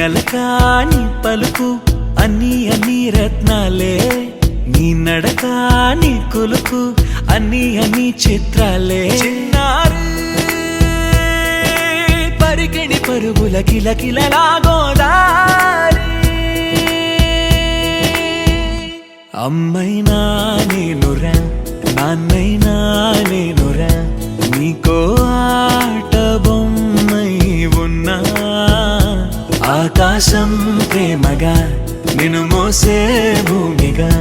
అలకా నీ పలుకు అన్ని రత్నాలే, నీ నడక నీ కొలుకు అన్ని చిత్రాలే. చిన్నారి పరికిణి పరుగుల కిలకిలలా గోదారి, అమ్మైనా నేనురా నాన్నైనా నేనురా, నీకో ఆట బొమ్మై ఉన్నా. ఆకాశం ప్రేమగా నిన్ను మోసే భూమిగా,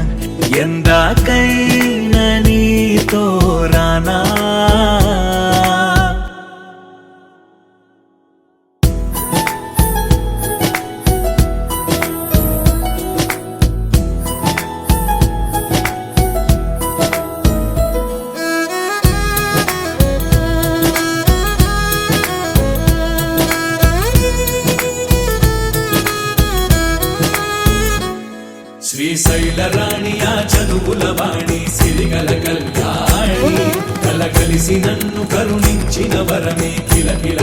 ఎందాకైనా నీతో రానా. శ్రీశైల రాణి ఆ చదువుల వాణి, సిరిగల కళ్యాణి, కలగలిసి నన్ను కరుణించిన వరమే కిలకిల